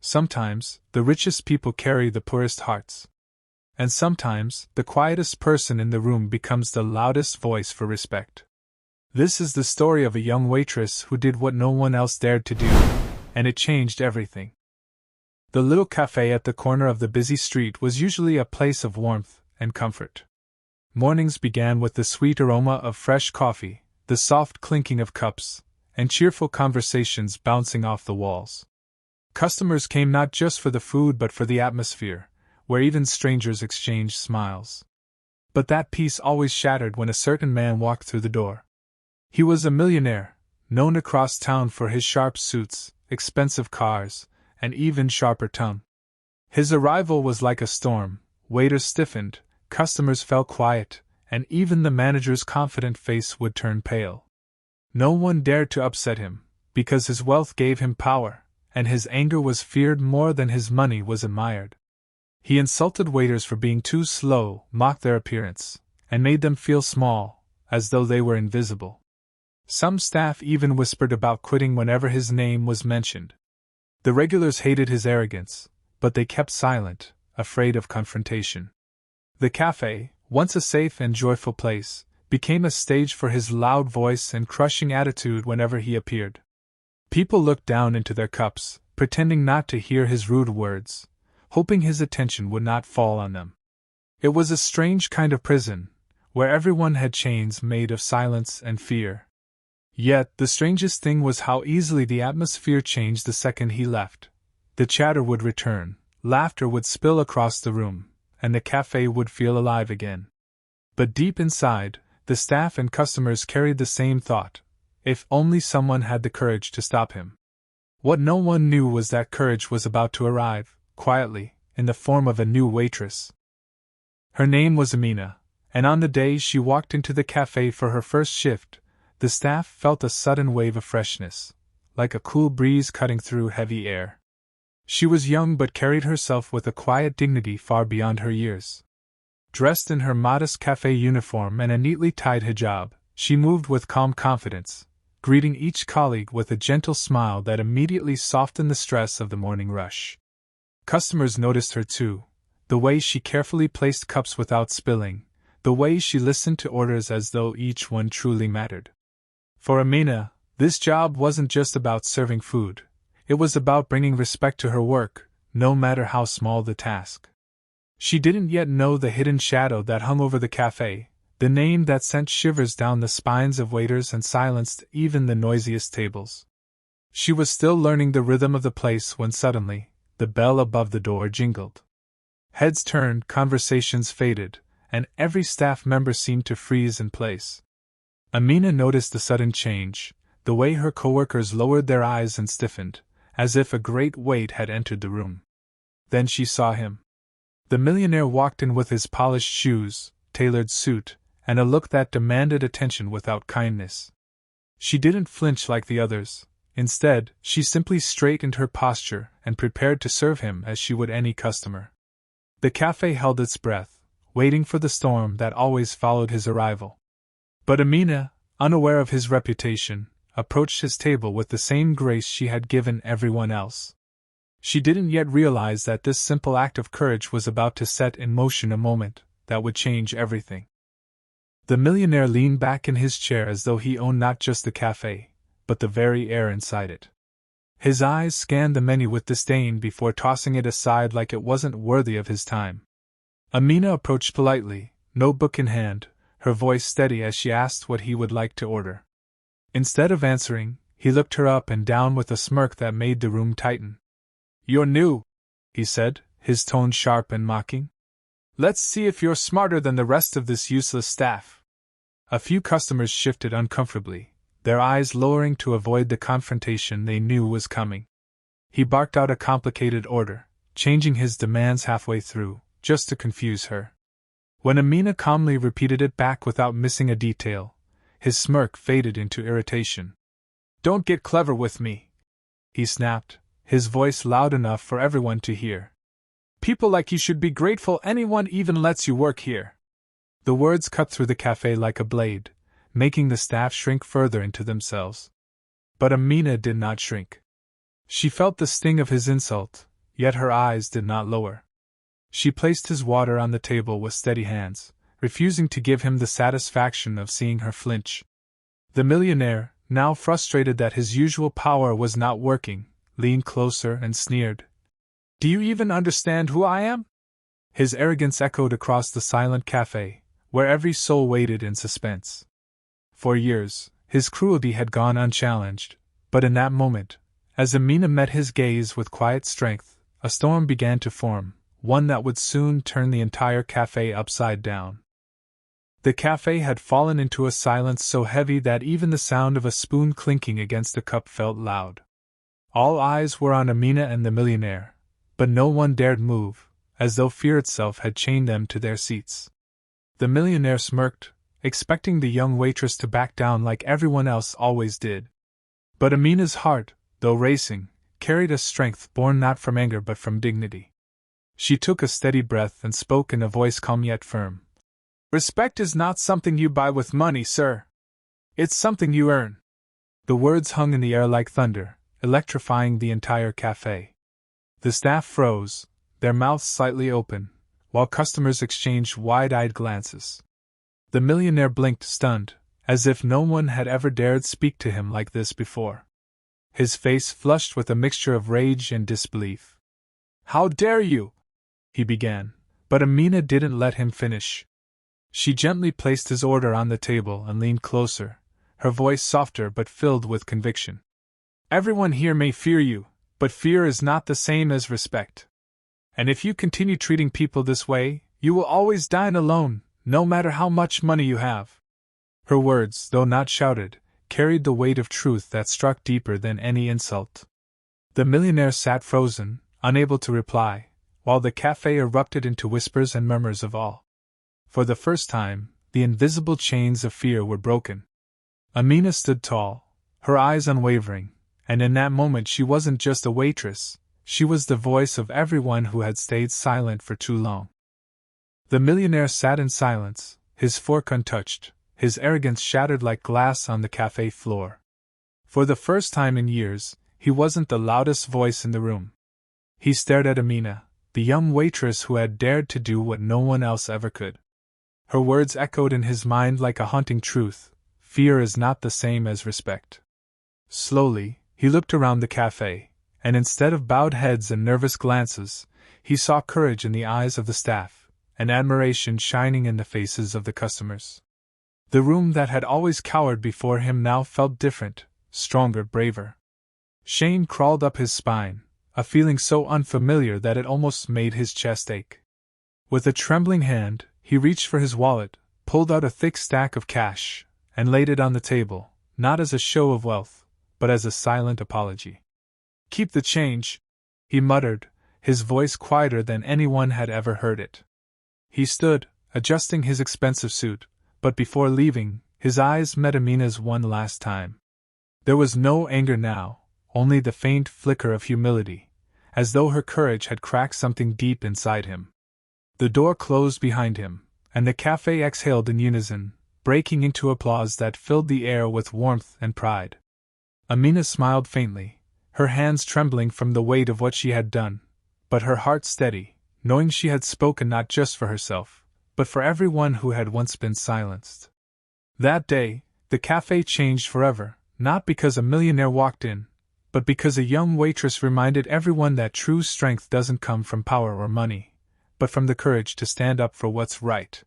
Sometimes, the richest people carry the poorest hearts. And sometimes, the quietest person in the room becomes the loudest voice for respect. This is the story of a young waitress who did what no one else dared to do, and it changed everything. The little café at the corner of the busy street was usually a place of warmth and comfort. Mornings began with the sweet aroma of fresh coffee, the soft clinking of cups, and cheerful conversations bouncing off the walls. Customers came not just for the food but for the atmosphere, where even strangers exchanged smiles. But that peace always shattered when a certain man walked through the door. He was a millionaire, known across town for his sharp suits, expensive cars, and even sharper tongue. His arrival was like a storm. Waiters stiffened, customers fell quiet, and even the manager's confident face would turn pale. No one dared to upset him, because his wealth gave him power, and his anger was feared more than his money was admired. He insulted waiters for being too slow, mocked their appearance, and made them feel small, as though they were invisible. Some staff even whispered about quitting whenever his name was mentioned. The regulars hated his arrogance, but they kept silent, afraid of confrontation. The café, once a safe and joyful place, became a stage for his loud voice and crushing attitude whenever he appeared. People looked down into their cups, pretending not to hear his rude words, hoping his attention would not fall on them. It was a strange kind of prison, where everyone had chains made of silence and fear. Yet, the strangest thing was how easily the atmosphere changed the second he left. The chatter would return, laughter would spill across the room, and the café would feel alive again. But deep inside, the staff and customers carried the same thought: if only someone had the courage to stop him. What no one knew was that courage was about to arrive, quietly, in the form of a new waitress. Her name was Amina, and on the day she walked into the café for her first shift, the staff felt a sudden wave of freshness, like a cool breeze cutting through heavy air. She was young but carried herself with a quiet dignity far beyond her years. Dressed in her modest café uniform and a neatly tied hijab, she moved with calm confidence, greeting each colleague with a gentle smile that immediately softened the stress of the morning rush. Customers noticed her too, the way she carefully placed cups without spilling, the way she listened to orders as though each one truly mattered. For Amina, this job wasn't just about serving food, it was about bringing respect to her work, no matter how small the task. She didn't yet know the hidden shadow that hung over the café, the name that sent shivers down the spines of waiters and silenced even the noisiest tables. She was still learning the rhythm of the place when suddenly, the bell above the door jingled. Heads turned, conversations faded, and every staff member seemed to freeze in place. Amina noticed the sudden change, the way her coworkers lowered their eyes and stiffened, as if a great weight had entered the room. Then she saw him. The millionaire walked in with his polished shoes, tailored suit, and a look that demanded attention without kindness. She didn't flinch like the others. Instead, she simply straightened her posture and prepared to serve him as she would any customer. The café held its breath, waiting for the storm that always followed his arrival. But Amina, unaware of his reputation, approached his table with the same grace she had given everyone else. She didn't yet realize that this simple act of courage was about to set in motion a moment that would change everything. The millionaire leaned back in his chair as though he owned not just the café, but the very air inside it. His eyes scanned the menu with disdain before tossing it aside like it wasn't worthy of his time. Amina approached politely, notebook in hand, her voice steady as she asked what he would like to order. Instead of answering, he looked her up and down with a smirk that made the room tighten. "You're new," he said, his tone sharp and mocking. "Let's see if you're smarter than the rest of this useless staff." A few customers shifted uncomfortably, their eyes lowering to avoid the confrontation they knew was coming. He barked out a complicated order, changing his demands halfway through, just to confuse her. When Amina calmly repeated it back without missing a detail, his smirk faded into irritation. "Don't get clever with me," he snapped, his voice loud enough for everyone to hear. "People like you should be grateful anyone even lets you work here." The words cut through the café like a blade, making the staff shrink further into themselves. But Amina did not shrink. She felt the sting of his insult, yet her eyes did not lower. She placed his water on the table with steady hands, refusing to give him the satisfaction of seeing her flinch. The millionaire, now frustrated that his usual power was not working, leaned closer and sneered. "Do you even understand who I am?" His arrogance echoed across the silent cafe, where every soul waited in suspense. For years, his cruelty had gone unchallenged, but in that moment, as Amina met his gaze with quiet strength, a storm began to form, one that would soon turn the entire cafe upside down. The cafe had fallen into a silence so heavy that even the sound of a spoon clinking against a cup felt loud. All eyes were on Amina and the millionaire, but no one dared move, as though fear itself had chained them to their seats. The millionaire smirked, expecting the young waitress to back down like everyone else always did. But Amina's heart, though racing, carried a strength born not from anger but from dignity. She took a steady breath and spoke in a voice calm yet firm. "Respect is not something you buy with money, sir. It's something you earn." The words hung in the air like thunder, electrifying the entire cafe. The staff froze, their mouths slightly open, while customers exchanged wide-eyed glances. The millionaire blinked, stunned, as if no one had ever dared speak to him like this before. His face flushed with a mixture of rage and disbelief. "How dare you?" he began, but Amina didn't let him finish. She gently placed his order on the table and leaned closer, her voice softer but filled with conviction. "Everyone here may fear you, but fear is not the same as respect. And if you continue treating people this way, you will always dine alone, no matter how much money you have." Her words, though not shouted, carried the weight of truth that struck deeper than any insult. The millionaire sat frozen, unable to reply, while the cafe erupted into whispers and murmurs of awe. For the first time, the invisible chains of fear were broken. Amina stood tall, her eyes unwavering, and in that moment she wasn't just a waitress, she was the voice of everyone who had stayed silent for too long. The millionaire sat in silence, his fork untouched, his arrogance shattered like glass on the cafe floor. For the first time in years, he wasn't the loudest voice in the room. He stared at Amina, the young waitress who had dared to do what no one else ever could. Her words echoed in his mind like a haunting truth: fear is not the same as respect. Slowly, he looked around the cafe, and instead of bowed heads and nervous glances, he saw courage in the eyes of the staff, and admiration shining in the faces of the customers. The room that had always cowered before him now felt different, stronger, braver. Shame crawled up his spine, a feeling so unfamiliar that it almost made his chest ache. With a trembling hand, he reached for his wallet, pulled out a thick stack of cash, and laid it on the table, not as a show of wealth, but as a silent apology. "Keep the change," he muttered, his voice quieter than anyone had ever heard it. He stood, adjusting his expensive suit, but before leaving, his eyes met Amina's one last time. There was no anger now, only the faint flicker of humility, as though her courage had cracked something deep inside him. The door closed behind him, and the cafe exhaled in unison, breaking into applause that filled the air with warmth and pride. Amina smiled faintly, her hands trembling from the weight of what she had done, but her heart steady, knowing she had spoken not just for herself, but for everyone who had once been silenced. That day, the cafe changed forever, not because a millionaire walked in, but because a young waitress reminded everyone that true strength doesn't come from power or money, but from the courage to stand up for what's right.